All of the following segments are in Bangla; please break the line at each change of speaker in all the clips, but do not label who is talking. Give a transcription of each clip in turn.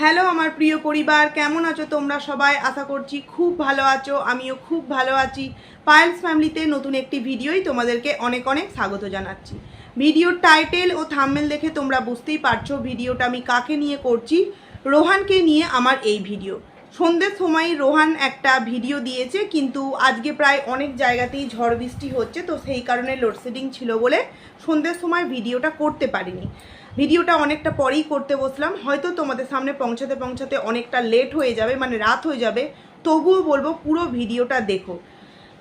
হ্যালো আমার প্রিয় পরিবার, কেমন আছো তোমরা সবাই? আশা করছি খুব ভালো আছো। আমিও খুব ভালো আছি। পায়েলস ফ্যামিলিতে নতুন একটি ভিডিওই তোমাদেরকে অনেক অনেক স্বাগত জানাচ্ছি। ভিডিওর টাইটেল ও থাম্বনেল দেখে তোমরা বুঝতেই পারছো ভিডিওটা আমি কাকে নিয়ে করছি। রোহানকে নিয়ে আমার এই ভিডিও। সন্ধ্যের সময় রোহান একটা ভিডিও দিয়েছে, কিন্তু আজকে প্রায় অনেক জায়গাতেই ঝড় বৃষ্টি হচ্ছে, তো সেই কারণে লোডশেডিং ছিল বলে সন্ধ্যের সময় ভিডিওটা করতে পারিনি। ভিডিওটা অনেকটা পরেই করতে বসলাম, হয়তো তোমাদের সামনে পৌঁছাতে পৌঁছাতে অনেকটা লেট হয়ে যাবে, মানে রাত হয়ে যাবে। তবুও বলবো পুরো ভিডিওটা দেখো।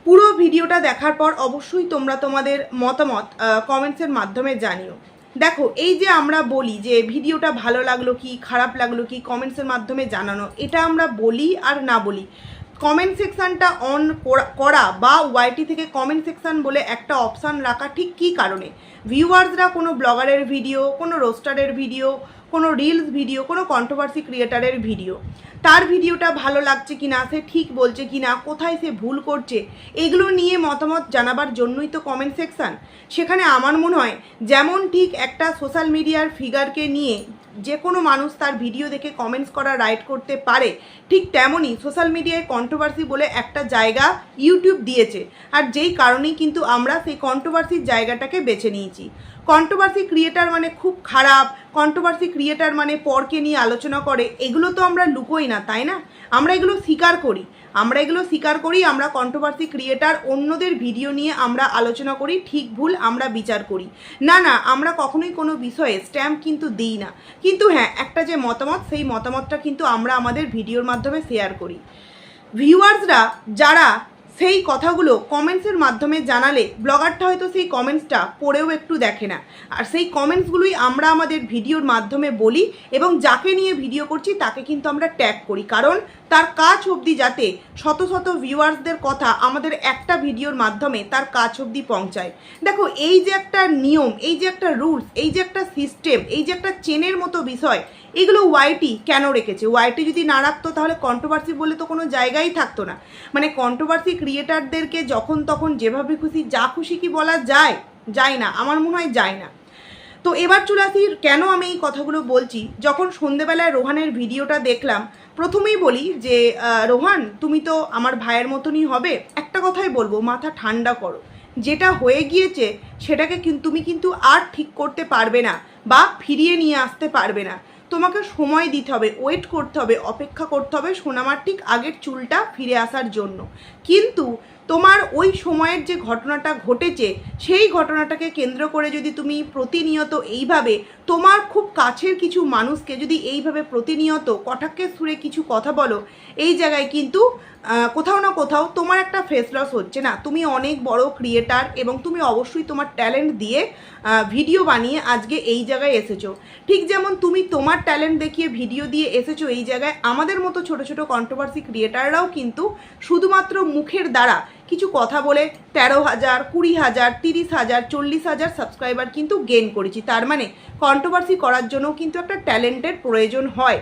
পুরো ভিডিওটা দেখার পর অবশ্যই তোমরা তোমাদের মতামত কমেন্টসের মাধ্যমে জানিও। দেখো, এই যে আমরা বলি যে ভিডিওটা ভালো লাগলো কি খারাপ লাগলো কি কমেন্টসের মাধ্যমে জানানো, এটা আমরা বলি আর না বলি। কমেন্ট সেকশানটা অন করা বা ওয়াইটি থেকে কমেন্ট সেকশান বলে একটা অপশান রাখা ঠিক কী কারণে? ভিউয়ার্সরা কোনো ব্লগারের ভিডিও, কোনো রোস্টারের ভিডিও, কোনো রিলস ভিডিও, কোনো কন্ট্রোভার্সি ক্রিয়েটারের ভিডিও, তার ভিডিওটা ভালো লাগছে কি না, সে ঠিক বলছে কি না, কোথায় সে ভুল করছে, এগুলো নিয়ে মতামত জানাবার জন্যই তো কমেন্ট সেকশান। সেখানে আমার মনে হয় যেমন ঠিক একটা সোশ্যাল মিডিয়ার ফিগারকে নিয়ে যে কোনো মানুষ তার ভিডিও দেখে কমেন্টস করা রাইট করতে পারে, ঠিক তেমনই সোশ্যাল মিডিয়ায় কন্ট্রোভার্সি বলে একটা জায়গা ইউটিউব দিয়েছে, আর যেই কারণেই কিন্তু আমরা সেই কন্ট্রোভার্সির জায়গাটাকে বেছে নিয়েছি। কন্ট্রোভার্সি ক্রিয়েটার মানে খুব খারাপ, কন্ট্রোভার্সি ক্রিয়েটার মানে পরকে নিয়ে আলোচনা করে, এগুলো তো আমরা লুকোই না, তাই না? আমরা এগুলো স্বীকার করি। আমরা কন্ট্রোভার্সি ক্রিয়েটার অন্যদের ভিডিও নিয়ে আমরা আলোচনা করি, ঠিক ভুল আমরা বিচার করি না। আমরা কখনোই কোনো বিষয়ে স্ট্যাম্প কিন্তু দিই না। কিন্তু হ্যাঁ, একটা যে মতামত, সেই মতামতটা কিন্তু আমরা আমাদের ভিডিওর মাধ্যমে শেয়ার করি। ভিউয়ার্সরা যারা সেই কথাগুলো কমেন্টসের মাধ্যমে জানালে, ব্লগারটা হয়তো সেই কমেন্টসটা পড়েও একটু দেখে না, আর সেই কমেন্টসগুলোই আমরা আমাদের ভিডিওর মাধ্যমে বলি, এবং যাকে নিয়ে ভিডিও করছি তাকে কিন্তু আমরা ট্যাগ করি, কারণ তার কাজ অবধি যাতে শত শত ভিউয়ার্সদের কথা আমাদের একটা ভিডিওর মাধ্যমে তার কাজ অবধি পৌঁছায়। দেখো, এই যে একটা নিয়ম, এই যে একটা রুলস, এই যে একটা সিস্টেম, এই যে একটা চেনের মতো বিষয়, এগুলো ওয়াইটি কেন রেখেছে? ওয়াইটি যদি না রাখতো তাহলে কন্ট্রোভার্সি বলে তো কোনো জায়গাই থাকতো না। মানে কন্ট্রোভার্সি ক্রিয়েটারদেরকে যখন তখন যেভাবে খুশি যা খুশি কি বলা যায় না, আমার মনে হয় যায় না। তো এবার চলে আসি কেন আমি এই কথাগুলো বলছি। যখন সন্ধেবেলায় রোহানের ভিডিওটা দেখলাম, প্রথমেই বলি যে রোহান, তুমি তো আমার ভাইয়ের মতনই হবে। একটা কথাই বলবো, মাথা ঠান্ডা করো। যেটা হয়ে গিয়েছে সেটাকে তুমি কিন্তু আর ঠিক করতে পারবে না বা ফিরিয়ে নিয়ে আসতে পারবে না। তোমাকে সময় দিতে হবে, ওয়েট করতে হবে, অপেক্ষা করতে হবে সোনামার ঠিক আগের চুলটা ফিরে আসার জন্য। কিন্তু তোমার ওই সময়ের যে ঘটনাটা ঘটেছে, সেই ঘটনাটাকে কেন্দ্র করে যদি তুমি প্রতিনিয়ত এইভাবে তোমার খুব কাছের কিছু মানুষকে যদি এইভাবে প্রতিনিয়ত কটাক্ষের সুরে কিছু কথা বলো, এই জায়গায় কিন্তু কোথাও না কোথাও তোমার একটা ফেস লস হচ্ছে না? তুমি অনেক বড় ক্রিয়েটার এবং তুমি অবশ্যই তোমার ট্যালেন্ট দিয়ে ভিডিও বানিয়ে আজকে এই জায়গায় এসেছো। ঠিক যেমন তুমি তোমার ট্যালেন্ট দেখিয়ে ভিডিও দিয়ে এসেছো এই জায়গায়, আমাদের মতো ছোট ছোট কন্ট্রোভার্সি ক্রিয়েটাররাও কিন্তু শুধুমাত্র মুখের দ্বারা কিছু কথা বলে 13,000, 20,000, 30,000, 40,000 সাবস্ক্রাইবার কিন্তু গেইন করেছি। তার মানে কন্ট্রোভার্সি করার জন্য কিন্তু একটা ট্যালেন্টের প্রয়োজন হয়।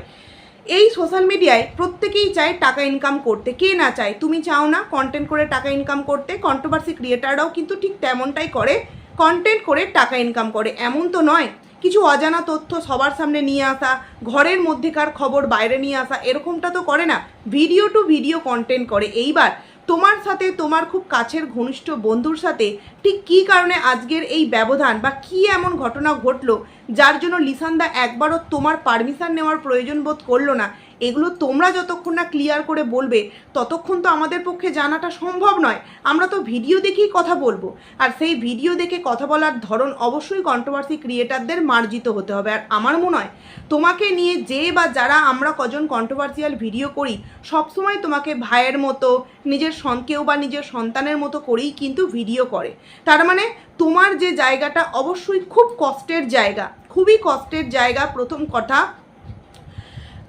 এই সোশ্যাল মিডিয়ায় প্রত্যেকেই চায় টাকা ইনকাম করতে, কে না চায়? তুমি চাও না কন্টেন্ট করে টাকা ইনকাম করতে? কন্ট্রোভার্সি ক্রিয়েটাররাও কিন্তু ঠিক তেমনটাই করে, কন্টেন্ট করে টাকা ইনকাম করে। এমন তো নয় কিছু অজানা তথ্য সবার সামনে নিয়ে আসা, ঘরের মধ্যেকার খবর বাইরে নিয়ে আসা, এরকমটা তো করে না। ভিডিও টু ভিডিও কন্টেন্ট করে। এইবার তোমার সাথে, তোমার খুব কাছের ঘনিষ্ঠ বন্ধুর সাথে ঠিক কী কারণে আজকের এই ব্যবধান, বা কী এমন ঘটনা ঘটলো যার জন্য লিসানদা একবারও তোমার পারমিশন নেওয়ার প্রয়োজন বোধ করলো না, এগুলো তোমরা যতক্ষণ না ক্লিয়ার করে বলবে ততক্ষণ তো আমাদের পক্ষে জানাটা সম্ভব নয়। আমরা তো ভিডিও দেখেই কথা বলবো, আর সেই ভিডিও দেখে কথা বলার ধরন অবশ্যই কন্ট্রোভার্সি ক্রিয়েটারদের মার্জিত হতে হবে। আর আমার মনে হয় তোমাকে নিয়ে যে বা যারা আমরা কজন কন্ট্রোভার্সিয়াল ভিডিও করি, সবসময় তোমাকে ভাইয়ের মতো, নিজের কেউ বা নিজের সন্তানের মতো করেই কিন্তু ভিডিও করে। তার মানে তোমার যে জায়গাটা অবশ্যই খুব কষ্টের জায়গা, খুবই কষ্টের জায়গা। প্রথম কথা,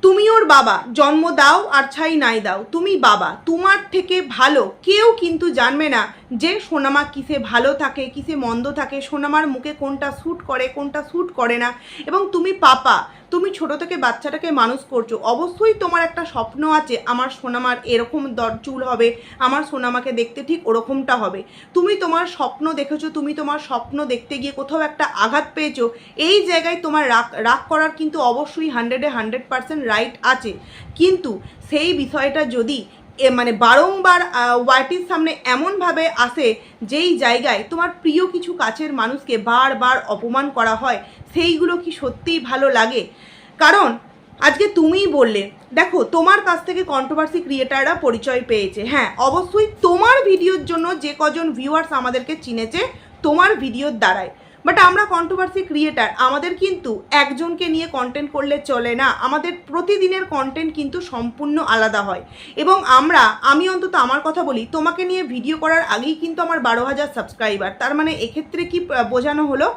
তুমি ওর বাবা, জন্ম দাও আর ছাই নাই দাও, তুমি বাবা। তোমার থেকে ভালো কেউ কিন্তু জানবে না যে সোনামা কিসে ভালো থাকে, কিসে মন্দ থাকে, সোনামার মুখে কোনটা স্যুট করে, কোনটা স্যুট করে না। এবং তুমি পাপা, তুমি ছোট থেকে বাচ্চাটাকে মানুষ করছো, অবশ্যই তোমার একটা স্বপ্ন আছে আমার সোনামার এরকম চুল হবে, আমার সোনামাকে দেখতে ঠিক ওরকমটা হবে। তুমি তোমার স্বপ্ন দেখেছো, তুমি তোমার স্বপ্ন দেখতে গিয়ে কোথাও একটা আঘাত পেয়েছো, এই জায়গায় তোমার রাগ করার কিন্তু অবশ্যই 100% রাইট আছে। কিন্তু সেই বিষয়টা যদি মানে বারংবার ওয়াইটির সামনে এমনভাবে আসে যেই জায়গায় তোমার প্রিয় কিছু কাছের মানুষকে বারবার অপমান করা হয়, সেইগুলো কি সত্যিই ভালো লাগে? কারণ আজকে তুমিই বললে, দেখো তোমার কাছ থেকে কন্ট্রোভার্সি ক্রিয়েটাররা পরিচয় পেয়েছে। হ্যাঁ, অবশ্যই তোমার ভিডিওর জন্য যে কজন ভিউয়ার্স আমাদেরকে চিনেছে তোমার ভিডিওর দ্বারাই। বাট আমরা কন্ট্রোভার্সি ক্রিয়েটার, আমাদের কিন্তু একজনকে নিয়ে কন্টেন্ট করলে চলে না, আমাদের প্রতিদিনের কন্টেন্ট কিন্তু সম্পূর্ণ আলাদা হয়। এবং আমি অন্তত আমার কথা বলি, তোমাকে নিয়ে ভিডিও করার আগেই কিন্তু আমার 12,000 সাবস্ক্রাইবার। তার মানে এক্ষেত্রে কি বোঝানো হলো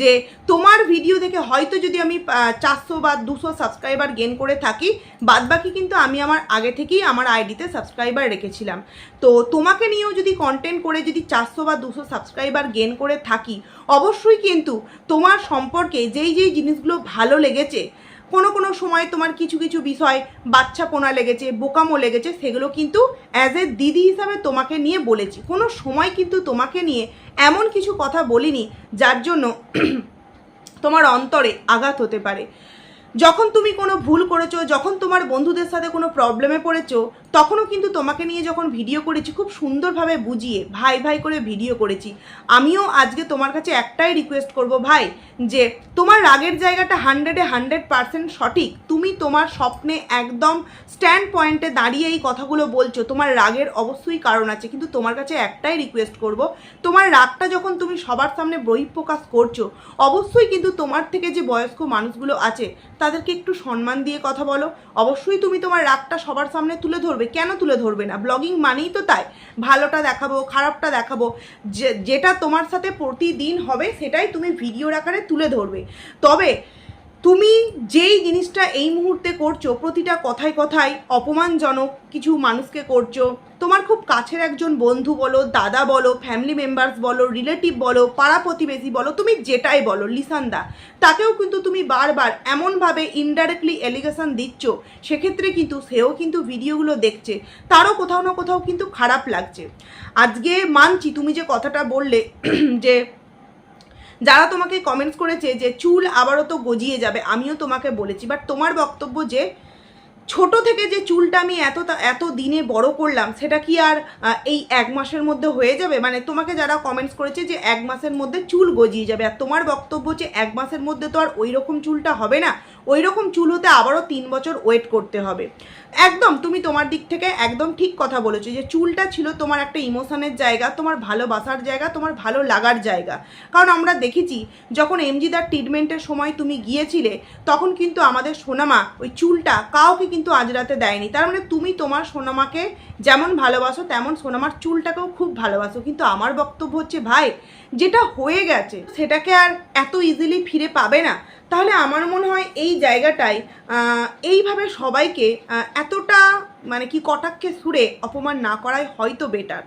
যে তোমার ভিডিও দেখে হয়তো যদি আমি 400 বা 200 সাবস্ক্রাইবার গেন করে থাকি, বাদবাকি কিন্তু আমি আমার আগে থেকেই আমার আইডিতে সাবস্ক্রাইবার রেখেছিলাম। তো তোমাকে নিয়েও যদি কন্টেন্ট করে যদি 400 বা 200 সাবস্ক্রাইবার গেন করে থাকি, অবশ্যই কিন্তু তোমার সম্পর্কে যেই জিনিসগুলো ভালো লেগেছে, কোনো সময় তোমার কিছু কিছু বিষয় বাচ্চাপোনা লেগেছে, বোকামো লেগেছে, সেগুলো কিন্তু অ্যাজ এ দিদি হিসাবে তোমাকে নিয়ে বলেছি। কোনো সময় কিন্তু তোমাকে নিয়ে এমন কিছু কথা বলিনি যার জন্য তোমার অন্তরে আঘাত হতে পারে। যখন তুমি কোনো ভুল করেছো, যখন তোমার বন্ধুদের সাথে কোনো প্রবলেমে পড়েছো, তখনও কিন্তু তোমাকে নিয়ে যখন ভিডিও করেছি খুব সুন্দরভাবে বুঝিয়ে ভাই ভাই করে ভিডিও করেছি। আমিও আজকে তোমার কাছে একটাই রিকোয়েস্ট করব ভাই, যে তোমার রাগের জায়গাটা 100% সঠিক। তুমি তোমার স্বপ্নে একদম স্ট্যান্ড পয়েন্টে দাঁড়িয়ে এই কথাগুলো বলছো, তোমার রাগের অবশ্যই কারণ আছে। কিন্তু তোমার কাছে একটাই রিকোয়েস্ট করব, তোমার রাগটা যখন তুমি সবার সামনে বহিঃপ্রকাশ করছো, অবশ্যই কিন্তু তোমার থেকে যে বয়স্ক মানুষগুলো আছে তাদেরকে একটু সম্মান দিয়ে কথা বলো। অবশ্যই তুমি তোমার রাগটা সবার সামনে তুলে ধরবে, কেন তুলে ধরবে না? ব্লগিং মানেই তো তাই, ভালোটা দেখাবো, খারাপটা দেখাবো, যেটা তোমার সাথে প্রতিদিন হবে সেটাই তুমি ভিডিওর আকারে তুলে ধরবে। তবে তুমি যেই জিনিসটা এই মুহূর্তে করছো, প্রতিটা কথায় কথায় অপমানজনক কিছু মানুষকে করছো, তোমার খুব কাছের একজন বন্ধু বলো, দাদা বলো, ফ্যামিলি মেম্বার্স বলো, রিলেটিভ বলো, পাড়া প্রতিবেশী বলো, তুমি যেটাই বলো, লিসানদা, তাকেও কিন্তু তুমি বারবার এমনভাবে ইনডাইরেক্টলি এলিগেশন দিচ্ছ, সেক্ষেত্রে কিন্তু সেও কিন্তু ভিডিওগুলো দেখছে, তারও কোথাও না কোথাও কিন্তু খারাপ লাগছে। আজকে মানছি তুমি যে কথাটা বললে যে যারা তোমাকে কমেন্টস করেছে যে চুল আবারও তো গজিয়ে যাবে, আমিও তোমাকে বলেছি, বাট তোমার বক্তব্য যে ছোট থেকে যে চুলটা আমি এত দিনে বড় করলাম, সেটা কি আর এই 1 মাসের মধ্যে হয়ে যাবে? মানে তোমাকে যারা কমেন্টস করেছে যে 1 মাসের মধ্যে চুল গজিয়ে যাবে, আর তোমার বক্তব্য যে 1 মাসের মধ্যে তো আর ওই রকম চুলটা হবে না, ওই রকম চুল হতে আবারও 3 বছর ওয়েট করতে হবে। একদম তুমি তোমার দিক থেকে একদম ঠিক কথা বলেছো যে চুলটা ছিল তোমার একটা ইমোশনের জায়গা, তোমার ভালোবাসার জায়গা, তোমার ভালো লাগার জায়গা। কারণ আমরা দেখেছি যখন এমজিদার ট্রিটমেন্টের সময় তুমি গিয়েছিলে, তখন কিন্তু আমাদের সোনামা ওই চুলটা কাউকে কিন্তু আজরাতে দেয়নি। তার মানে তুমি তোমার সোনামাকে যেমন ভালোবাসো তেমন সোনামার চুলটাকেও খুব ভালোবাসো। কিন্তু আমার বক্তব্য হচ্ছে ভাই, যেটা হয়ে গেছে সেটাকে আর এত ইজিলি ফিরে পাবে না। তাহলে আমার মনে হয় এই জায়গাটায় এইভাবে সবাইকে এতটা মানে কি কটাক্ষে সুরে অপমান না করাই হয়তো বেটার।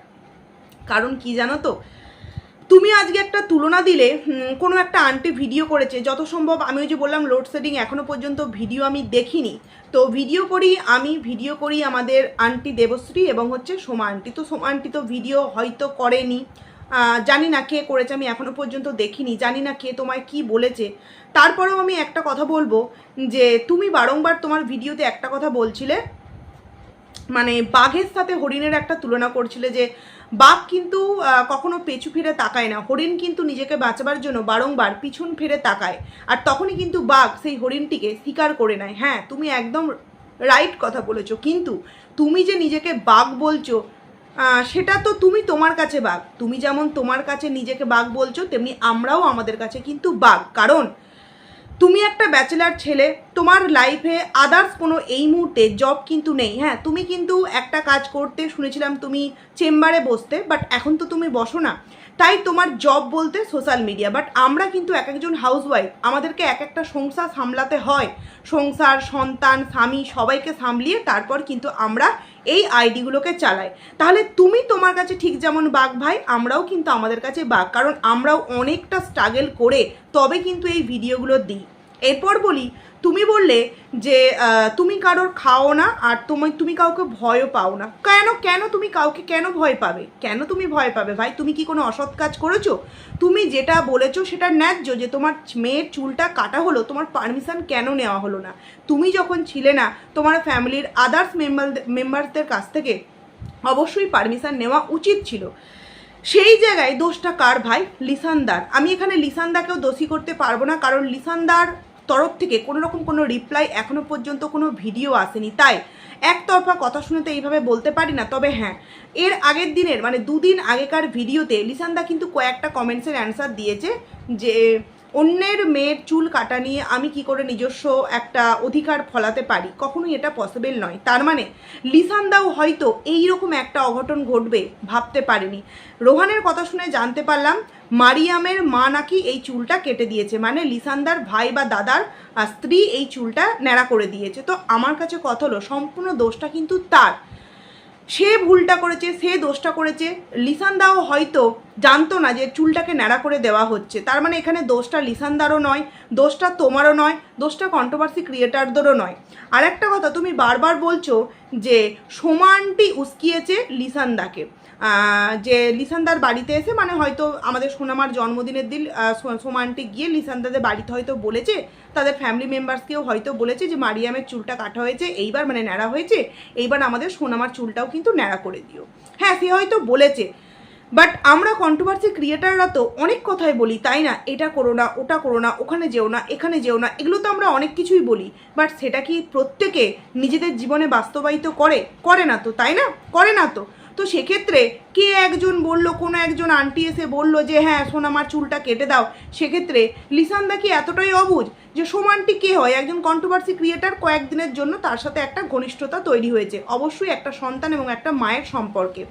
কারণ কি জানো তো, তুমি আজকে একটা তুলনা দিলে, কোনো একটা আন্টি ভিডিও করেছে, যত সম্ভব আমি ওই যে বললাম লোডশেডিং, এখনও পর্যন্ত ভিডিও আমি দেখিনি, তো ভিডিও করি আমাদের আন্টি দেবশ্রী এবং হচ্ছে সোমা আন্টি। তো সোমা আন্টি তো ভিডিও হয়তো করেনি, জানি না কে করেছে, আমি এখনও পর্যন্ত দেখিনি, জানি না কে তোমায় কি বলেছে। তারপরেও আমি একটা কথা বলবো যে তুমি বারংবার তোমার ভিডিওতে একটা কথা বলছিলে, মানে বাঘের সাথে হরিণের একটা তুলনা করছিলে, যে বাঘ কিন্তু কখনো পেছু ফিরে তাকায় না, হরিণ কিন্তু নিজেকে বাঁচাবার জন্য বারংবার পিছন ফিরে তাকায়, আর তখনই কিন্তু বাঘ সেই হরিণটিকে শিকার করে নেয়। হ্যাঁ, তুমি একদম রাইট কথা বলেছো, কিন্তু তুমি যে নিজেকে বাঘ বলছো, সেটা তো তুমি তোমার কাছে বাঘ, তুমি যেমন তোমার কাছে নিজেকে বাঘ বলছো, তেমনি আমরাও আমাদের কাছে কিন্তু বাঘ। কারণ তুমি একটা ব্যাচেলার ছেলে, তোমার লাইফে আদার্স কোনো এই মুহূর্তে জব কিন্তু নেই। হ্যাঁ, তুমি কিন্তু একটা কাজ করতে শুনেছিলাম, তুমি চেম্বারে বসতে, বাট এখন তো তুমি বসো না। তাই তোমার জব বলতে সোশ্যাল মিডিয়া। বাট আমরা কিন্তু এক একজন হাউসওয়াইফ, আমাদেরকে এক একটা সংসার সামলাতে হয়, সংসার, সন্তান, স্বামী সবাইকে সামলিয়ে তারপর কিন্তু আমরা এই আইডিগুলোকে চালাই। তাহলে তুমি তোমার কাছে ঠিক যেমন বাঘ ভাই, আমরাও কিন্তু আমাদের কাছে বাঘ, কারণ আমরাও অনেকটা স্ট্রাগল করে তবে কিন্তু এই ভিডিওগুলো দিই। এরপর বলি, তুমি বললে যে তুমি কারোর খাও না আর তুমি কাউকে ভয়ও পাও না। কেন তুমি কাউকে কেন ভয় পাবে? কেন তুমি ভয় পাবে ভাই? তুমি কি কোনো অসৎ কাজ করেছো? তুমি যেটা বলেছো সেটা ন্যায্য, যে তোমার মেয়ের চুলটা কাটা হলো, তোমার পারমিশন কেন নেওয়া হলো না? তুমি যখন ছিলে না, তোমার ফ্যামিলির আদার্স মেম্বারদের কাছ থেকে অবশ্যই পারমিশন নেওয়া উচিত ছিল। সেই জায়গায় দোষটা কার ভাই? লিসানদার। আমি এখানে লিসানদাকেও দোষী করতে পারবো না, কারণ লিসানদার তরফ থেকে কোনো রকম কোনো রিপ্লাই এখনো পর্যন্ত কোনো ভিডিও আসেনি, তাই একতরফা কথা শুনে তো এইভাবে বলতে পারি না। তবে হ্যাঁ, এর আগের দিনের মানে 2 দিন আগেকার ভিডিওতে লিসানদা কিন্তু কয়েকটা কমেন্টসের অ্যান্সার দিয়েছে যে অন্যের মেয়ের চুল কাটা নিয়ে আমি কি করে নিজস্ব একটা অধিকার ফলাতে পারি, কখনোই এটা পসিবল নয়। তার মানে লিসানদাও হয়তো এইরকম একটা অঘটন ঘটবে ভাবতে পারেনি। রোহানের কথা শুনে জানতে পারলাম মারিয়ামের মা নাকি এই চুলটা কেটে দিয়েছে, মানে লিসানদার ভাই বা দাদার স্ত্রী এই চুলটা ন্যাড়া করে দিয়েছে। তো আমার কাছে কথা হলো, সম্পূর্ণ দোষটা কিন্তু তার। সে ভুলটা করেছে, সে দোষটা করেছে। লিসানদাও হয়তো জানতো না যে চুলটাকে ন্যাড়া করে দেওয়া হচ্ছে। তার মানে এখানে দোষটা লিসানদারও নয়, দোষটা তোমারও নয়, দোষটা কন্ট্রোভার্সি ক্রিয়েটারদেরও নয়। আর একটা কথা, তুমি বারবার বলছো যে সোমা আন্টি উস্কিয়েছে লিসানদাকে, যে লিসানদার বাড়িতে এসে, মানে হয়তো আমাদের সোনামার জন্মদিনের দিন সোমা আন্টি গিয়ে লিসানদাদের বাড়িতে হয়তো বলেছে, তাদের ফ্যামিলি মেম্বার্সকেও হয়তো বলেছে যে মারিয়ামের চুলটা কাটা হয়েছে এইবার, মানে ন্যাড়া হয়েছে, এইবার আমাদের সোনামার চুলটাও কিন্তু ন্যাড়া করে দিও। হ্যাঁ, সে হয়তো বলেছে, বাট আমরা কন্ট্রোভার্সি ক্রিয়েটাররা তো অনেক কথাই বলি, তাই না? এটা করো না, ওটা করো না, ওখানে যেও না, এখানে যেও না, এগুলো তো আমরা অনেক কিছুই বলি। বাট সেটা কি প্রত্যেকে নিজেদের জীবনে বাস্তবায়িত করে না তো, তাই না? করে না তো। তো সেক্ষেত্রে কে একজন বলল, কোনো একজন আন্টি এসে বলল যে হ্যাঁ সোনামার চুলটা কেটে দাও, সেক্ষেত্রে লিসানদা কি এতটাই অবুঝ যে সোমা আন্টি কে হয়? একজন কন্ট্রোভার্সি ক্রিয়েটার, কয়েকদিনের জন্য তার সাথে একটা ঘনিষ্ঠতা তৈরি হয়েছে, অবশ্যই একটা সন্তান এবং একটা মায়ের সম্পর্কে।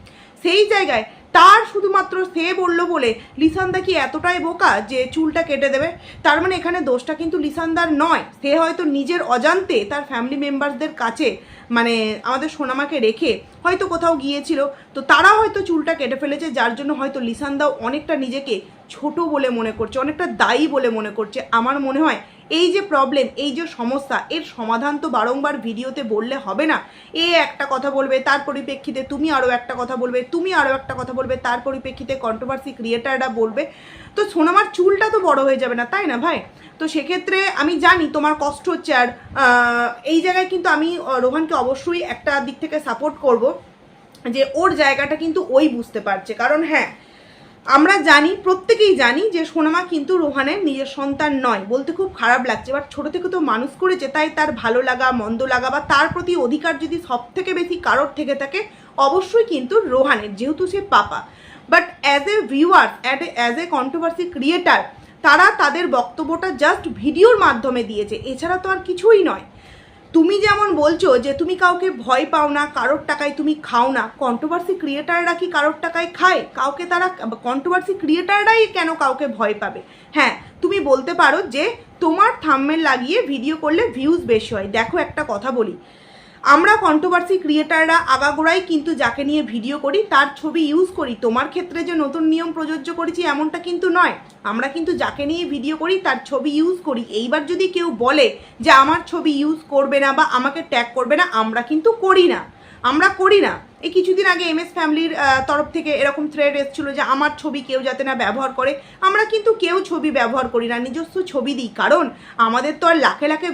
সেই জায়গায় তার শুধুমাত্র সে বললো বলে লিসানদা কি এতটাই বোকা যে চুলটা কেটে দেবে? তার মানে এখানে দোষটা কিন্তু লিসানদার নয়। সে হয়তো নিজের অজান্তে তার ফ্যামিলি মেম্বারসদের কাছে, মানে আমাদের সোনামাকে রেখে হয়তো কোথাও গিয়েছিল, তো তারা হয়তো চুলটা কেটে ফেলেছে, যার জন্য হয়তো লিসানদাও অনেকটা নিজেকে ছোট বলে মনে করছে, অনেকটা দায়ী বলে মনে করছে। আমার মনে হয় এই যে প্রবলেম, এই যে সমস্যা, এর সমাধান তো বারংবার ভিডিওতে বললে হবে না। এ একটা কথা বলবে, তার পরিপ্রেক্ষিতে তুমি আরও একটা কথা বলবে, তুমি আরও একটা কথা বলবে, তার পরিপ্রেক্ষিতে কন্ট্রোভার্সি ক্রিয়েটাররা বলবে, তো সোনামার চুলটা তো বড় হয়ে যাবে না, তাই না ভাই? তো সেক্ষেত্রে আমি জানি তোমার কষ্ট হচ্ছে, আর এই জায়গায় কিন্তু আমি রোহানকে অবশ্যই একটা দিক থেকে সাপোর্ট করব, যে ওর জায়গাটা কিন্তু ওই বুঝতে পারছে। কারণ হ্যাঁ, আমরা জানি, প্রত্যেকেই জানি যে সোনামা কিন্তু রোহানের নিজের সন্তান নয়, বলতে খুব খারাপ লাগছে, বাট ছোটো থেকে তো মানুষ করেছে, তাই তার ভালো লাগা মন্দ লাগা বা তার প্রতি অধিকার যদি সব থেকে বেশি কারোর থেকে থাকে, অবশ্যই কিন্তু রোহানের, যেহেতু সে পাপা। But as a viewer, as a controversy creator, তারা তাদের বক্তব্যটা জাস্ট ভিডিওর মাধ্যমে দিয়েছে, এছাড়া তো আর কিছুই নয়। তুমি যেমন বলছো যে তুমি কাউকে ভয় পাও না, কারোর টাকায় তুমি খাও না, কন্ট্রোভার্সি ক্রিয়েটাররা কি কারোর টাকায় খায়? কাউকে তারা, কন্ট্রোভার্সি ক্রিয়েটাররাই কেন কাউকে ভয় পাবে? হ্যাঁ, তুমি বলতে পারো যে তোমার থাম্বনেল লাগিয়ে ভিডিও করলে ভিউজ বেশি হয়। দেখো একটা কথা বলি, আমরা কন্ট্রোভার্সি ক্রিয়েটাররা আগাগোড়াই কিন্তু যাকে নিয়ে ভিডিও করি তার ছবি ইউজ করি। তোমার ক্ষেত্রে যে নতুন নিয়ম প্রযোজ্য করেছি এমনটা কিন্তু নয়, আমরা কিন্তু যাকে নিয়ে ভিডিও করি তার ছবি ইউজ করি। এইবার যদি কেউ বলে যে আমার ছবি ইউজ করবে না বা আমাকে ট্যাগ করবে না, আমরা কিন্তু করি না, আমরা করি না। এই কিছুদিন আগে এমএস ফ্যামিলির তরফ থেকে এরকম থ্রেড এসেছিলো যে আমার ছবি কেউ যাতে না ব্যবহার করে। আমরা কিন্তু কেউ ছবি ব্যবহার করি না, নিজস্ব ছবি দিই, কারণ আমাদের তো আর লাখে লাখে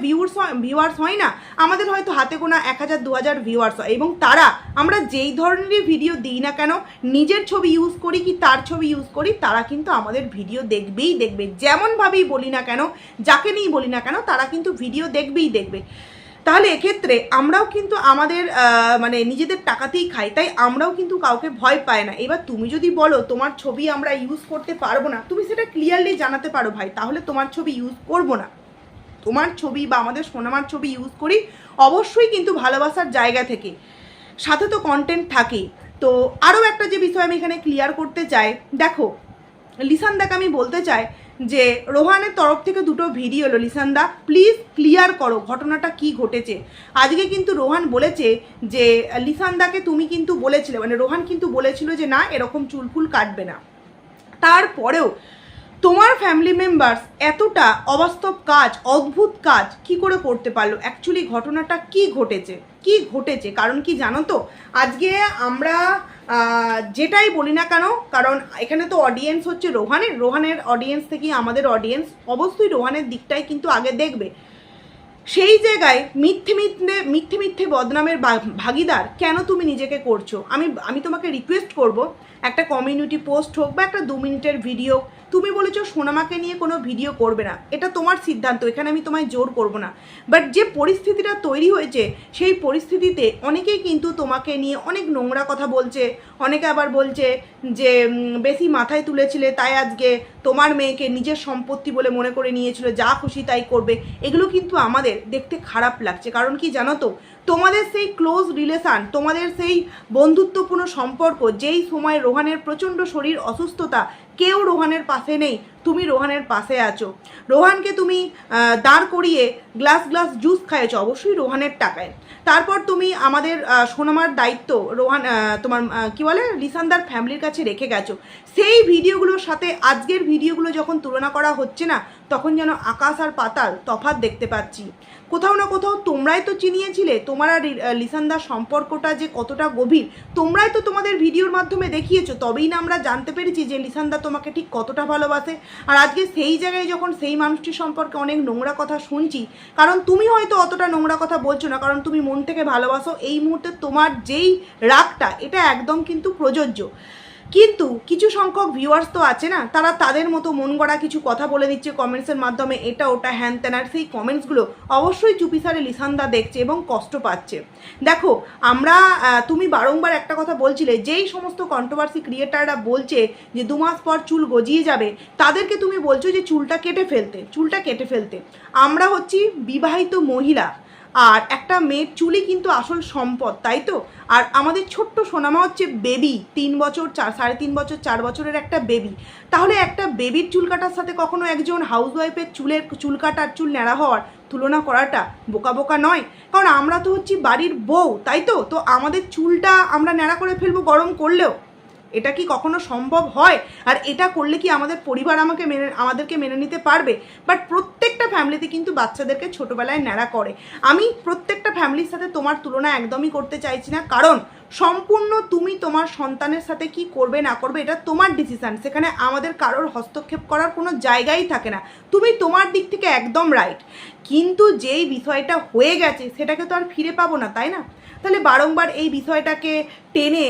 ভিউয়ার্স হয় না, আমাদের হয়তো হাতে গোনা 1000-2000 ভিউয়ার্স হয়, এবং তারা, আমরা যেই ধরনেরই ভিডিও দিই না কেন, নিজের ছবি ইউজ করি কি তার ছবি ইউজ করি, তারা কিন্তু আমাদের ভিডিও দেখবেই দেখবে। যেমনভাবেই বলি না কেন, যাকে নিয়েই বলি না কেন, তারা কিন্তু ভিডিও দেখবেই দেখবে। তাহলে এক্ষেত্রে আমরাও কিন্তু আমাদের মানে নিজেদের টাকাতেই খাই, তাই আমরাও কিন্তু কাউকে ভয় পাই না। এবার তুমি যদি বলো তোমার ছবি আমরা ইউজ করতে পারবো না, তুমি সেটা ক্লিয়ারলি জানাতে পারো ভাই, তাহলে তোমার ছবি ইউজ করবো না। তোমার ছবি বা আমাদের সোনামার ছবি ইউজ করি অবশ্যই কিন্তু ভালোবাসার জায়গা থেকে, সাথে তো কন্টেন্ট থাকেই। তো আরও একটা যে বিষয় আমি এখানে ক্লিয়ার করতে চাই, দেখো লিসানদাকে আমি বলতে চাই যে রোহানের তরফ থেকে দুটো ভিডিও এলো, লিসানদা প্লিজ ক্লিয়ার করো ঘটনাটা কি ঘটেছে। আজকে কিন্তু রোহান বলেছে যে লিসানদাকে তুমি কিন্তু বলেছিলে, মানে রোহান কিন্তু বলেছিল যে না এরকম চুলফুল কাটবে না, তারপরেও তোমার ফ্যামিলি মেম্বার্স এতটা অবাস্তব কাজ, অদ্ভুত কাজ কি করে করতে পারলো? অ্যাকচুয়ালি ঘটনাটা কি ঘটেছে কারণ কি জানো তো, আজকে আমরা যেটাই বলি না কেন, কারণ এখানে তো অডিয়েন্স হচ্ছে রোহানের অডিয়েন্স থেকেই আমাদের অডিয়েন্স, অবশ্যই রোহানের দিকটাই কিন্তু আগে দেখবে। সেই জায়গায় মিথ্যে বদনামের ভাগিদার কেন তুমি নিজেকে করছো? আমি তোমাকে রিকোয়েস্ট করব, একটা কমিউনিটি পোস্ট হোক বা একটা 2 মিনিটের ভিডিও, তুমি বলেছো সোনামাকে নিয়ে কোনো ভিডিও করবে না, এটা তোমার সিদ্ধান্ত, এখানে আমি তোমায় জোর করব না। বাট যে পরিস্থিতিটা তৈরি হয়েছে সেই পরিস্থিতিতে অনেকেই কিন্তু তোমাকে নিয়ে অনেক নোংরা কথা বলছে, অনেকে আবার বলছে যে বেশি মাথায় তুলেছিলে তাই আজকে তোমার মেয়েকে নিজের সম্পত্তি বলে মনে করে নিয়েছিল, যা খুশি তাই করবে। এগুলো কিন্তু আমাদের দেখতে খারাপ লাগছে, কারণ কি জানো তো, তোমাদের সেই ক্লোজ রিলেশান, তোমাদের সেই বন্ধুত্বপূর্ণ সম্পর্ক, যেই সময় রোহানের প্রচণ্ড শরীর অসুস্থতা, কেউ রোহানের পাশে নেই, তুমি রোহানের পাশে আছো। রোহানকে তুমি দাঁড় করিয়ে গ্লাস জুস খাইয়েছো, অবশ্যই রোহানের টাকায়। তারপর তুমি আমাদের সোনামার দায়িত্ব রোহান তোমার কি বলে লিসানদার ফ্যামিলির কাছে রেখে গেছো। সেই ভিডিওগুলোর সাথে আজকের ভিডিওগুলো যখন তুলনা করা হচ্ছে না, তখন যেন আকাশ আর পাতাল তফাৎ দেখতে পাচ্ছি। কোথাও না কোথাও তোমরাই তো চিনিয়েছিলে তোমার আর লিসানদার সম্পর্কটা যে কতটা গভীর, তোমরাই তো তোমাদের ভিডিওর মাধ্যমে দেখিয়েছো, তবেই না আমরা জানতে পেরেছি যে লিসানদা তোমাকে ঠিক কতটা ভালোবাসে। আর আজকে সেই জায়গায় যখন সেই মানুষটির সম্পর্কে অনেক নোংরা কথা শুনছি, কারণ তুমি হয়তো অতটা নোংরা কথা বলছো না, কারণ তুমি মন থেকে ভালোবাসো, এই মুহূর্তে তোমার যেই রাগটা এটা একদম কিন্তু প্রযোজ্য। কিন্তু কিছু সংখ্যক ভিউয়ার্স তো আছে না, তারা তাদের মতো মন গড়া কিছু কথা বলে দিচ্ছে কমেন্টসের মাধ্যমে, এটা ওটা হ্যান ত্যান, আর সেই কমেন্টসগুলো অবশ্যই চুপিসারে লিসানদা দেখছে এবং কষ্ট পাচ্ছে। দেখো তুমি বারংবার একটা কথা বলছিলে, যেই সমস্ত কন্ট্রোভার্সি ক্রিয়েটাররা বলছে যে 2 মাস পর চুল গজিয়ে যাবে, তাদেরকে তুমি বলছো যে চুলটা কেটে ফেলতে। আমরা হচ্ছি বিবাহিত মহিলা, আর একটা মেয়ের চুলই কিন্তু আসল সম্পদ, তাই তো? আর আমাদের ছোট্ট সোনামা হচ্ছে বেবি, 3 বছর 3.5 বছর 4 বছরের একটা বেবি। তাহলে একটা বেবির চুল কাটার সাথে কখনো একজন হাউসওয়াইফের চুল কাটার, চুল ন্যাড়া হওয়ার তুলনা করাটা বোকা নয়? কারণ আমরা তো হচ্ছি বাড়ির বউ, তাই তো? তো আমাদের চুলটা আমরা ন্যাড়া করে ফেলবো গরম করলেও? এটা কি কখনো সম্ভব হয়? আর এটা করলে কি আমাদের পরিবার আমাদেরকে মেনে নিতে পারবে? বাট প্রত্যেকটা ফ্যামিলিতে কিন্তু বাচ্চাদেরকে ছোটোবেলায় ন্যাড়া করে। আমি প্রত্যেকটা ফ্যামিলির সাথে তোমার তুলনা একদমই করতে চাইছি না, কারণ সম্পূর্ণ তুমি তোমার সন্তানের সাথে কি করবে না করবে এটা তোমার ডিসিশান, সেখানে আমাদের কারোর হস্তক্ষেপ করার কোনো জায়গাই থাকে না। তুমি তোমার দিক থেকে একদম রাইট, কিন্তু যেই বিষয়টা হয়ে গেছে সেটাকে তো আর ফিরে পাবো না, তাই না? তাহলে বারংবার এই বিষয়টাকে টেনে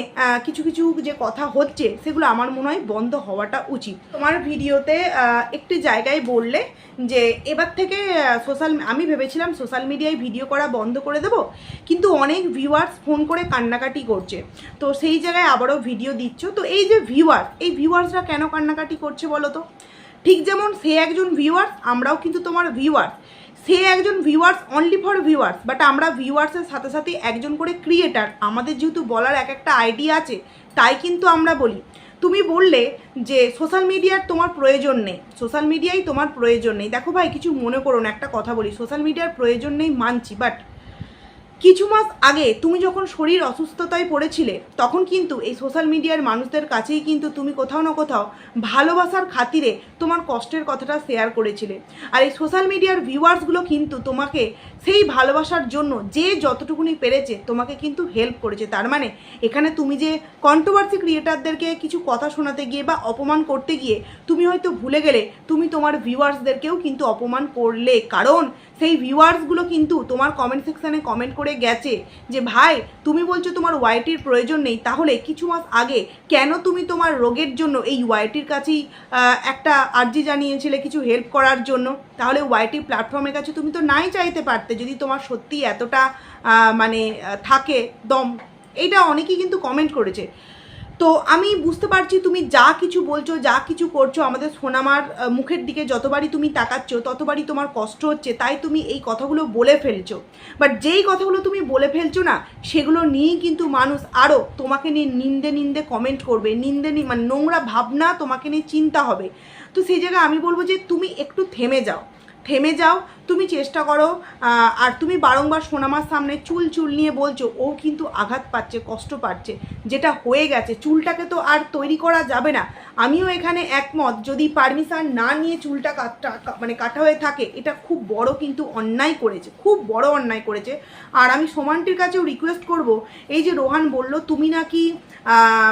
কিছু যে কথা হচ্ছে সেগুলো আমার মনে হয় বন্ধ হওয়াটা উচিত। তোমার ভিডিওতে একটি জায়গায় বললে যে এবার থেকে আমি ভেবেছিলাম সোশ্যাল মিডিয়ায় ভিডিও করা বন্ধ করে দেব, কিন্তু অনেক ভিউয়ার্স ফোন করে কান্নাকাটি করছে, তো সেই জায়গায় আবারও ভিডিও দিচ্ছ। তো এই যে ভিউয়ার্সরা কেন কান্নাকাটি করছে বলো তো? ঠিক যেমন সে একজন ভিউয়ার্স, আমরাও কিন্তু তোমার ভিউয়ার্স। সে একজন viewers only for viewers, but আমরা ভিউয়ার্সের সাথে সাথে একজন করে ক্রিয়েটার, আমাদের যেহেতু বলার একটা আইডিয়া আছে, তাই কিন্তু আমরা বলি। তুমি বললে যে সোশ্যাল মিডিয়ার তোমার প্রয়োজন নেই, সোশ্যাল মিডিয়ায় তোমার প্রয়োজন নেই। দেখো ভাই, কিছু মনে করো না, একটা কথা বলি, সোশ্যাল মিডিয়ার প্রয়োজন নেই মানছি, বাট কিছু মাস আগে তুমি যখন শরীর অসুস্থতায় পড়েছিলে, তখন কিন্তু এই সোশ্যাল মিডিয়ার মানুষদের কাছেই কিন্তু তুমি কোথাও না কোথাও ভালোবাসার খাতিরে তোমার কষ্টের কথাটা শেয়ার করেছিলে। আর এই সোশ্যাল মিডিয়ার ভিউয়ার্সগুলো কিন্তু তোমাকে সেই ভালোবাসার জন্য যে যতটুকুনি পেরেছে তোমাকে কিন্তু হেল্প করেছে। তার মানে এখানে তুমি যে কন্ট্রোভার্সি ক্রিয়েটারদেরকে কিছু কথা শোনাতে গিয়ে বা অপমান করতে গিয়ে তুমি হয়তো ভুলে গেলে তুমি তোমার ভিউয়ার্সদেরকেও কিন্তু অপমান করলে, কারণ সেই ভিউয়ার্সগুলো কিন্তু তোমার কমেন্ট সেকশানে কমেন্ট করে গেছে যে ভাই তুমি বলছো তোমার ওয়াইটির প্রয়োজন নেই, তাহলে কিছু মাস আগে কেন তুমি তোমার রোগের জন্য এই ওয়াইটির কাছেই একটা আর্জি জানিয়েছিলে কিছু হেল্প করার জন্য? তাহলে ওয়াইটি প্ল্যাটফর্মের কাছে তুমি তো নাই চাইতে পারতে, যদি তোমার সত্যি এতটা থাকে দম। এইটা অনেকেই কিন্তু কমেন্ট করেছে। তো আমি বুঝতে পারছি তুমি যা কিছু বলছো, যা কিছু করছো, আমাদের সোনামার মুখের দিকে যতবারই তুমি তাকাচ্ছ ততবারই তোমার কষ্ট হচ্ছে, তাই তুমি এই কথাগুলো বলে ফেলছো। বাট যেই কথাগুলো তুমি বলে ফেলছো না, সেগুলো নিয়েই কিন্তু মানুষ আরও তোমাকে নিয়ে নিন্দে কমেন্ট করবে, মানে নোংরা ভাবনা তোমাকে নিয়ে চিন্তা হবে। তো সেই জায়গায় আমি বলবো যে তুমি একটু থেমে যাও, তুমি চেষ্টা করো। আর তুমি বারংবার সোনামার সামনে চুল নিয়ে বলছো, ও কিন্তু আঘাত পাচ্ছে, কষ্ট পাচ্ছে, যেটা হয়ে গেছে চুলটাকে তো আর তৈরি করা যাবে না। আমিও এখানে একমত, যদি পারমিশন না নিয়ে চুলটা কাটা হয়ে থাকে, এটা খুব বড় কিন্তু অন্যায় করেছে, খুব বড় অন্যায় করেছে। আর আমি সোমানটির কাছেও রিকোয়েস্ট করব, এই যে রোহান বলল তুমি নাকি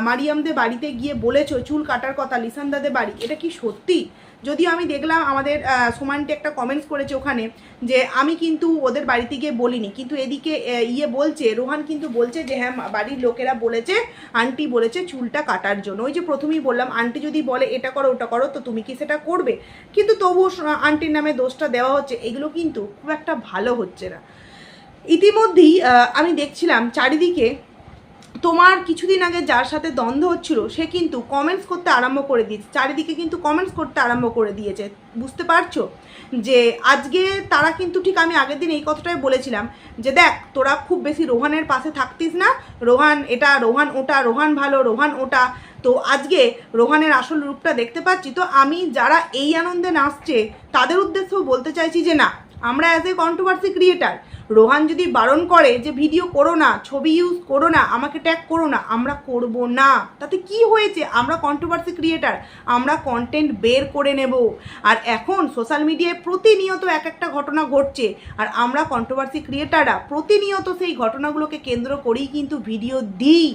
মারিয়ামদের বাড়িতে গিয়ে বলেছো চুল কাটার কথা লিসানদাদের বাড়ি, এটা কি সত্যি? যদিও আমি দেখলাম আমাদের সোমানটি একটা কমেন্টস করেছে ওখানে যে আমি কিন্তু ওদের বাড়িতে গিয়ে বলিনি, কিন্তু এদিকে বলছে, রোহান কিন্তু বলছে যে হ্যাঁ বাড়ির লোকেরা বলেছে, আন্টি বলেছে চুলটা কাটার জন্য। ওই যে প্রথমেই বললাম, আন্টি যদি বলে এটা করো ওটা করো, তো তুমি কি সেটা করবে? কিন্তু তবুও আন্টির নামে দোষটা দেওয়া হচ্ছে, এগুলো কিন্তু খুব একটা ভালো হচ্ছে না। ইতিমধ্যেই আমি দেখছিলাম চারিদিকে তোমার কিছুদিন আগে যার সাথে দ্বন্দ্ব হচ্ছিল সে কিন্তু কমেন্টস করতে আরম্ভ করে দিয়েছে, চারিদিকে কিন্তু কমেন্টস করতে আরম্ভ করে দিয়েছে। বুঝতে পারছো যে আজকে তারা কিন্তু, ঠিক আমি আগের দিন এই কথাটাই বলেছিলাম যে দেখ তোরা খুব বেশি রোহানের পাশে থাকতিস না, রোহান এটা, রোহান ওটা, রোহান ভালো, রোহান ওটা। তো আজকে রোহানের আসল রূপটা দেখতে পাচ্ছি। তো আমি যারা এই আনন্দে নাচছে তাদের উদ্দেশ্যেও বলতে চাইছি যে না, আমরা as a controversy creator, Rohan যদি বারণ করে যে ভিডিও করো না, ছবি ইউজ করো না, আমাকে ট্যাগ করো না, আমরা করব না। তাতে কি হয়েছে? আমরা কন্ট্রোভার্সি ক্রিয়েটার, আমরা কন্টেন্ট বের করে নেব। আর এখন সোশ্যাল মিডিয়ায় প্রতিনিয়ত এক একটা ঘটনা ঘটছে, আর আমরা কন্ট্রোভার্সি ক্রিয়েটাররা প্রতিনিয়ত সেই ঘটনাগুলোকে কেন্দ্র করেই কিন্তু ভিডিও দিই।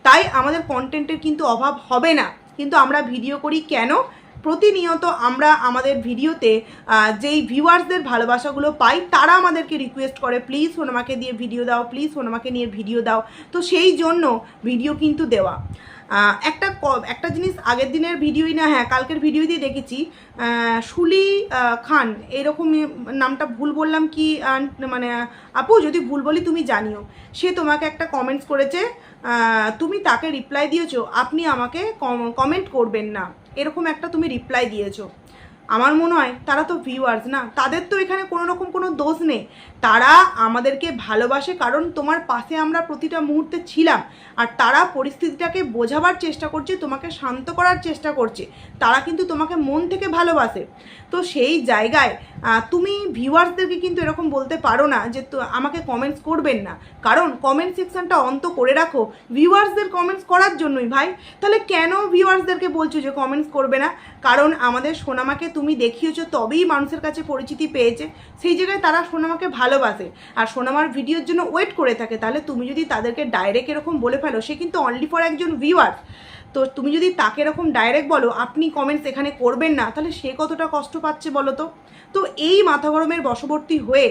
তাই আমাদের কন্টেন্টের কিন্তু অভাব হবে না। কিন্তু আমরা ভিডিও করি কেন? প্রতিনিয়ত আমরা আমাদের ভিডিওতে যেই ভিউয়ার্সদের ভালোবাসাগুলো পাই, তারা আমাদেরকে রিকোয়েস্ট করে প্লিজ সোনামাকে দিয়ে ভিডিও দাও, প্লিজ সোনামাকে নিয়ে ভিডিও দাও। তো সেই জন্য ভিডিও কিন্তু দেওয়া। একটা জিনিস আগের দিনের ভিডিওই না, হ্যাঁ কালকের ভিডিওতেই দেখেছি, শুলি খান, এরকম নামটা ভুল বললাম কি মানে আপু যদি ভুল বলি তুমি জানিও, সে তোমাকে একটা কমেন্টস করেছে, তুমি তাকে রিপ্লাই দিয়েছো আপনি আমাকে কমেন্ট করবেন না, এরকম একটা তুমি রিপ্লাই দিয়েছো। আমার মনে হয় তারা তো ভিউয়ার্স না, তাদের তো এখানে কোনো রকম কোনো দোষ নেই, তারা আমাদেরকে ভালোবাসে কারণ তোমার পাশে আমরা প্রতিটা মুহূর্তে ছিলাম। আর তারা পরিস্থিতিটাকে বোঝাবার চেষ্টা করছে, তোমাকে শান্ত করার চেষ্টা করছে, তারা কিন্তু তোমাকে মন থেকে ভালোবাসে। তো সেই জায়গায় তুমি ভিউয়ার্সদেরকে কিন্তু এরকম বলতে পারো না যে তো আমাকে কমেন্টস করবেন না, কারণ কমেন্ট সেকশনটা অন্ত করে রাখো ভিউয়ার্সদের কমেন্টস করার জন্যই ভাই। তাহলে কেন ভিউয়ার্সদেরকে বলছো যে কমেন্টস করবে না? কারণ আমাদের সোনামাকে তুমি দেখিয়েছো, তবেই মানুষের কাছে পরিচিতি পেয়েছে, সেই জায়গায় তারা সোনামাকে ভালোবাসে আর সোনামার ভিডিওর জন্য ওয়েট করে থাকে। তাহলে তুমি যদি তাদেরকে ডাইরেক্ট এরকম বলে ফেলো, সে কিন্তু অনলি ফর একজন ভিউয়ার্স, তো তুমি যদি তাকে এরকম ডাইরেক্ট বলো আপনি কমেন্টস এখানে করবেন না, তাহলে সে কতটা কষ্ট পাচ্ছে বলো তো। তো এই মাথা গরমের বশবর্তী হয়ে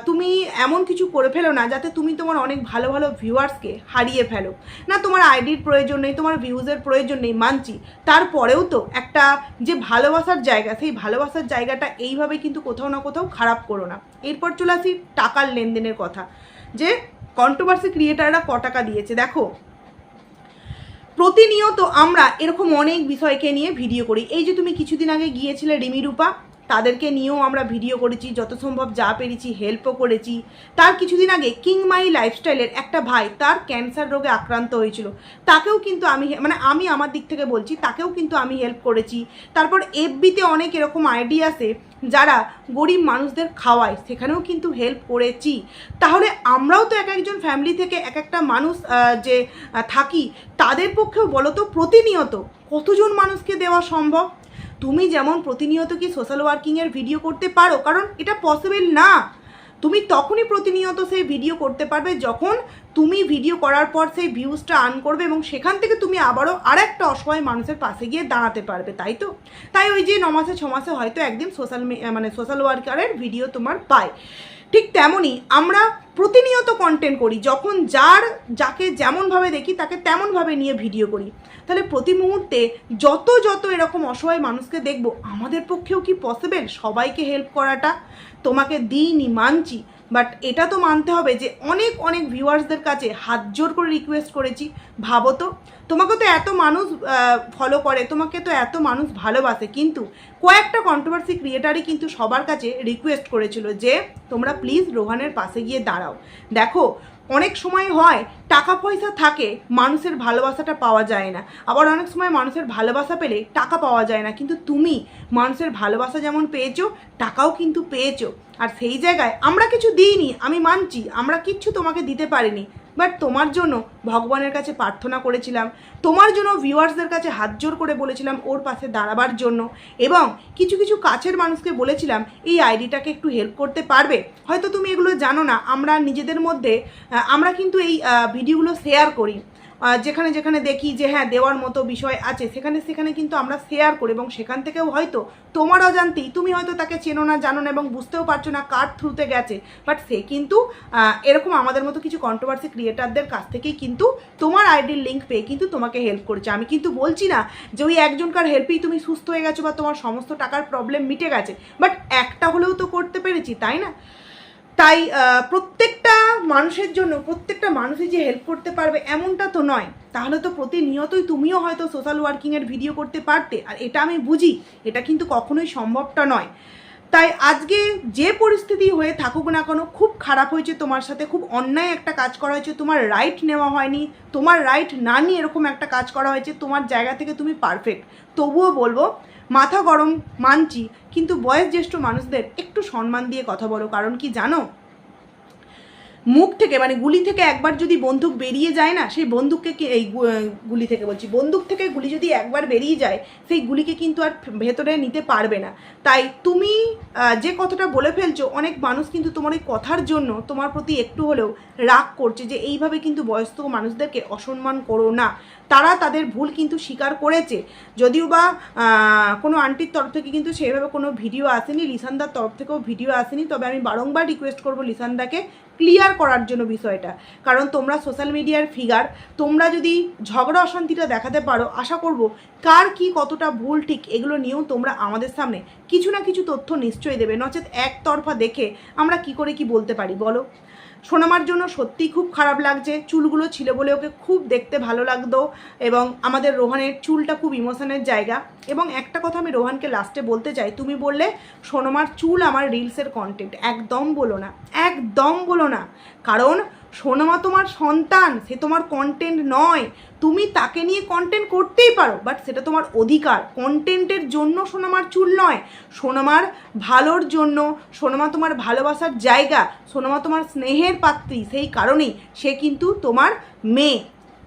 তুমি এমন কিছু করে ফেলো না যাতে তুমি তোমার অনেক ভালো ভালো ভিউয়ার্সকে হারিয়ে ফেলো। না তোমার আইডির প্রয়োজন নেই, তোমার ভিউজের প্রয়োজন নেই মানছি, তারপরেও তো একটা যে ভালোবাসার জায়গা, সেই ভালোবাসার জায়গাটা এইভাবে কিন্তু কোথাও না কোথাও খারাপ করো না। এরপর চলে আসি টাকার লেনদেনের কথা, যে কন্ট্রোভার্সি ক্রিয়েটাররা ক টাকা দিয়েছে। দেখো প্রতিনিয়ত আমরা এরকম অনেক বিষয়কে নিয়ে ভিডিও করি। এই যে তুমি কিছুদিন আগে গিয়েছিলে রিমি রূপা, তাদেরকে নিয়েও আমরা ভিডিও করেছি, যত সম্ভব যা পেরেছি হেল্পও করেছি। তার কিছুদিন আগে কিং মাই লাইফস্টাইলের একটা ভাই, তার ক্যান্সার রোগে আক্রান্ত হয়েছিল, তাকেও কিন্তু আমি আমার দিক থেকে বলছি, তাকেও কিন্তু আমি হেল্প করেছি। তারপর এফবিতে অনেক এরকম আইডি আছে যারা গরিব মানুষদের খাওয়ায়, সেখানেও কিন্তু হেল্প করেছি। তাহলে আমরাও তো এক একজন ফ্যামিলি থেকে এক একটা মানুষ যে থাকি, তাদের পক্ষেও বলো তো প্রতিনিয়ত কতজন মানুষকে দেওয়া সম্ভব? তুমি যেমন প্রতিনিয়ত কি সোশ্যাল ওয়ার্কিংয়ের ভিডিও করতে পারো, কারণ এটা পসিবল না। তুমি তখনই প্রতিনিয়ত সেই ভিডিও করতে পারবে যখন তুমি ভিডিও করার পর সেই ভিউজটা আর্ন করবে এবং সেখান থেকে তুমি আবারও আর একটা অসহায় মানুষের পাশে গিয়ে দাঁড়াতে পারবে, তাই তো? তাই ওই যে 9 মাসে 6 মাসে হয়তো একদিন সোশ্যাল ওয়ার্কারের ভিডিও তোমার পায়, ঠিক তেমনই আমরা প্রতিনিয়ত কন্টেন্ট করি, যখন যাকে যেমনভাবে দেখি তাকে তেমনভাবে নিয়ে ভিডিও করি। তাহলে প্রতি মুহূর্তে যত এরকম অসহায় মানুষকে দেখব, আমাদের পক্ষেও কি পসিবল সবাইকে হেল্প করাটা? তোমাকে দিইনি মানছি, বাট এটা তো মানতে হবে যে অনেক অনেক ভিউয়ার্সদের কাছে হাত জোর করে রিকোয়েস্ট করেছি। ভাবো তো, তোমাকে তো এত মানুষ ফলো করে, তোমাকে তো এত মানুষ ভালোবাসে, কিন্তু কয়েকটা কন্ট্রোভার্সি ক্রিয়েটারই কিন্তু সবার কাছে রিকোয়েস্ট করেছিল যে তোমরা প্লিজ রোহানের পাশে গিয়ে দাঁড়াও। দেখো, অনেক সময় হয় টাকা পয়সা থাকে, মানুষের ভালোবাসাটা পাওয়া যায় না, আবার অনেক সময় মানুষের ভালোবাসা পেলে টাকা পাওয়া যায় না, কিন্তু তুমি মানুষের ভালোবাসা যেমন পেয়েছো, টাকাও কিন্তু পেয়েছো। আর সেই জায়গায় আমরা কিছু দিইনি, আমি মানছি, আমরা কিচ্ছু তোমাকে দিতে পারিনি, বাট তোমার জন্য ভগবানের কাছে প্রার্থনা করেছিলাম, তোমার জন্য ভিউয়ার্সদের কাছে হাত জোর করে বলেছিলাম ওর পাশে দাঁড়াবার জন্য, এবং কিছু কিছু কাছের মানুষকে বলেছিলাম এই আইডিটাকে একটু হেল্প করতে পারবে। হয়তো তুমি এগুলো জানো না, আমরা নিজেদের মধ্যে আমরা কিন্তু এই ভিডিওগুলো শেয়ার করি, যেখানে যেখানে দেখি যে হ্যাঁ দেওয়ার মতো বিষয় আছে, সেখানে সেখানে কিন্তু আমরা শেয়ার করি, এবং সেখান থেকেও হয়তো তোমার অজান্তেই তুমি হয়তো তাকে চেনো না, জানো না, এবং বুঝতেও পারছো না কার থ্রুতে গেছে, বাট সে কিন্তু এরকম আমাদের মতো কিছু কন্ট্রোভার্সি ক্রিয়েটারদের কাছ থেকেই কিন্তু তোমার আইডির লিঙ্ক পেয়ে কিন্তু তোমাকে হেল্প করেছে। আমি কিন্তু বলছি না যে ওই একজনকার হেল্পেই তুমি সুস্থ হয়ে গেছো বা তোমার সমস্ত টাকার প্রবলেম মিটে গেছে, বাট একটা হলেও তো করতে পেরেছি, তাই না? তাই প্রত্যেকটা মানুষের জন্য প্রত্যেকটা মানুষই যে হেল্প করতে পারবে এমনটা তো নয়, তাহলে তো প্রতিনিয়তই তুমিও হয়তো সোশ্যাল ওয়ার্কিংয়ের ভিডিও করতে পারতে, আর এটা আমি বুঝি, এটা কিন্তু কখনোই সম্ভবটা নয়। তাই আজকে যে পরিস্থিতি হয়ে থাকুক না কেন, খুব খারাপ হয়েছে তোমার সাথে, খুব অন্যায় একটা কাজ করা হয়েছে, তোমার রাইট নেওয়া হয়নি, তোমার রাইট না নিয়ে এরকম একটা কাজ করা হয়েছে, তোমার জায়গা থেকে তুমি পারফেক্ট। তবুও বলবো মাথা গরম, মানছি, কিন্তু বয়োজ্যেষ্ঠ মানুষদের একটু সম্মান দিয়ে কথা বলো। কারণ কি জানো, মুখ থেকে মানে গুলি থেকে একবার যদি বন্দুক বেরিয়ে যায় না, সেই বন্দুককে এই গুলি থেকে বলছি, বন্দুক থেকে গুলি যদি একবার বেরিয়ে যায়, সেই গুলিকে কিন্তু আর ভেতরে নিতে পারবে না। তাই তুমি যে কথাটা বলে ফেলছো, অনেক মানুষ কিন্তু তোমার ওই কথার জন্য তোমার প্রতি একটু হলেও রাগ করছে, যে এইভাবে কিন্তু বয়স্ক মানুষদেরকে অসম্মান করো না। তারা তাদের ভুল কিন্তু স্বীকার করেছে, যদিও বা কোনো আন্টির তরফ থেকে কিন্তু সেইভাবে কোনো ভিডিও আসেনি, লিসানদার তরফ থেকেও ভিডিও আসেনি, তবে আমি বারংবার রিকোয়েস্ট করবো লিসানদাকে ক্লিয়ার করার জন্য বিষয়টা। কারণ তোমরা সোশ্যাল মিডিয়ার ফিগার, তোমরা যদি ঝগড়া অশান্তিটা দেখাতে পারো, আশা করব কার কি কতটা ভুল ঠিক এগুলো নিয়েও তোমরা আমাদের সামনে কিছু না কিছু তথ্য নিশ্চয়ই দেবে, নচেত একতরফা দেখে আমরা কি করে কি বলতে পারি বলো। সোনামার জন্য সত্যিই খুব খারাপ লাগছে, চুলগুলো ছিল বলে ওকে খুব দেখতে ভালো লাগতো, এবং আমাদের রোহানের চুলটা খুব ইমোশনের জায়গা। এবং একটা কথা আমি রোহানকে লাস্টে বলতে চাই, তুমি বললে সোনামার চুল আমার রিলসের কন্টেন্ট, একদম বলো না, একদম বলো না, কারণ সোনামা তোমার সন্তান, সে তোমার কন্টেন্ট নয়। তুমি তাকে নিয়ে কন্টেন্ট করতেই পারো, বাট সেটা তোমার অধিকার, কন্টেন্টের জন্য সোনামার চুল নয়, সোনামার ভালোর জন্য। সোনামা তোমার ভালোবাসার জায়গা, সোনামা তোমার স্নেহের পাত্রী, সেই কারণেই সে কিন্তু তোমার মেয়ে।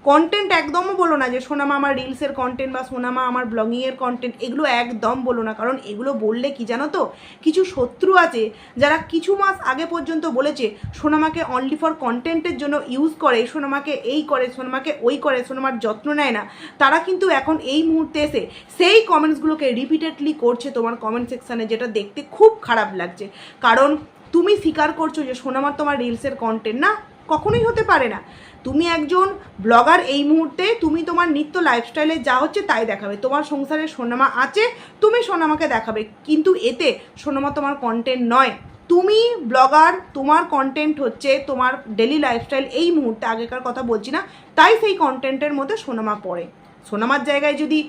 কন্টেন্ট একদমও বলো না যে সোনামা আমার রিলসের কন্টেন্ট বা সোনামা আমার ব্লগিংয়ের কন্টেন্ট, এগুলো একদম বলো না। কারণ এগুলো বললে কি জানো তো, কিছু শত্রু আছে যারা কিছু মাস আগে পর্যন্ত বলেছে সোনামাকে অনলি ফর কন্টেন্টের জন্য ইউজ করে, সোনামাকে এই করে, সোনামাকে ওই করে, সোনামার যত্ন নেয় না, তারা কিন্তু এখন এই মুহূর্তে এসে সেই কমেন্টসগুলোকে রিপিটেডলি করছে তোমার কমেন্ট সেকশানে, যেটা দেখতে খুব খারাপ লাগছে। কারণ তুমি স্বীকার করছো যে সোনামা তোমার রিলসের কন্টেন্ট না, কখনোই হতে পারে না। তুমি একজন ব্লগার, এই মুহূর্তে তুমি তোমার নিত্য লাইফস্টাইলে যা হচ্ছে তাই দেখাবে, তোমার সংসারে সোনামা আছে, তুমি সোনামাকে দেখাবে, কিন্তু এতে সোনামা তোমার কন্টেন্ট নয়। তুমি ব্লগার, তোমার কন্টেন্ট হচ্ছে তোমার ডেলি লাইফস্টাইল, এই মুহূর্তে, আগেকার কথা বলছি না, তাই সেই কন্টেন্টের মধ্যে সোনামা পড়ে। সোনামার জায়গায় যদি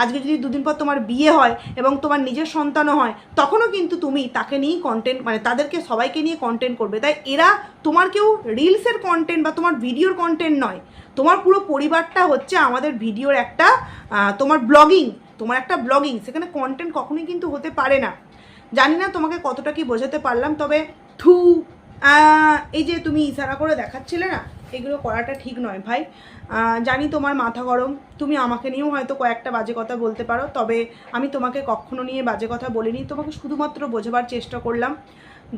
আজকে যদি দুদিন পর তোমার বিয়ে হয় এবং তোমার নিজের সন্তানও হয়, তখনও কিন্তু তুমি তাকে নিয়েই কন্টেন্ট, মানে তাদেরকে সবাইকে নিয়ে কন্টেন্ট করবে। তাই এরা তোমার কেউ রিলসের কন্টেন্ট বা তোমার ভিডিওর কন্টেন্ট নয়, তোমার পুরো পরিবারটা হচ্ছে আমাদের ভিডিওর একটা তোমার ব্লগিং, তোমার একটা ব্লগিং, সেখানে কন্টেন্ট কখনোই কিন্তু হতে পারে না। জানি না তোমাকে কতটা কি বোঝাতে পারলাম, তবে এই যে তুমি ইশারা করে দেখাচ্ছিলে না, এগুলো করাটা ঠিক নয় ভাই। জানি তোমার মাথা গরম, তুমি আমাকে নিয়েও হয়তো কয়েকটা বাজে কথা বলতে পারো, তবে আমি তোমাকে কখনো নিয়ে বাজে কথা বলিনি, তোমাকে শুধুমাত্র বোঝাবার চেষ্টা করলাম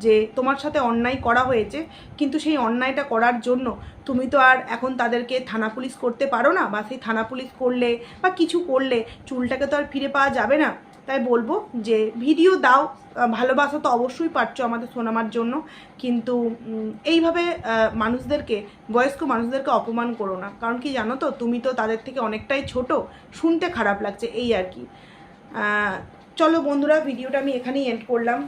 যে তোমার সাথে অন্যায় করা হয়েছে, কিন্তু সেই অন্যায়টা করার জন্য তুমি তো আর এখন তাদেরকে থানা পুলিশ করতে পারো না, বা সেই থানা পুলিশ করলে বা কিছু করলে চুলটাকে তো আর ফিরে পাওয়া যাবে না। তাই বলবো যে ভিডিও দাও, ভালোবাসা তো অবশ্যই পাচ্ছ আমাদের সোনামার জন্য, কিন্তু এইভাবে মানুষদেরকে, বয়স্ক মানুষদেরকে অপমান করো না। কারণ কি জানো তো, তুমি তো তাদের থেকে অনেকটাই ছোট, শুনতে খারাপ লাগছে এই আর কি। চলো বন্ধুরা, ভিডিওটা আমি এখানেই এন্ড করলাম।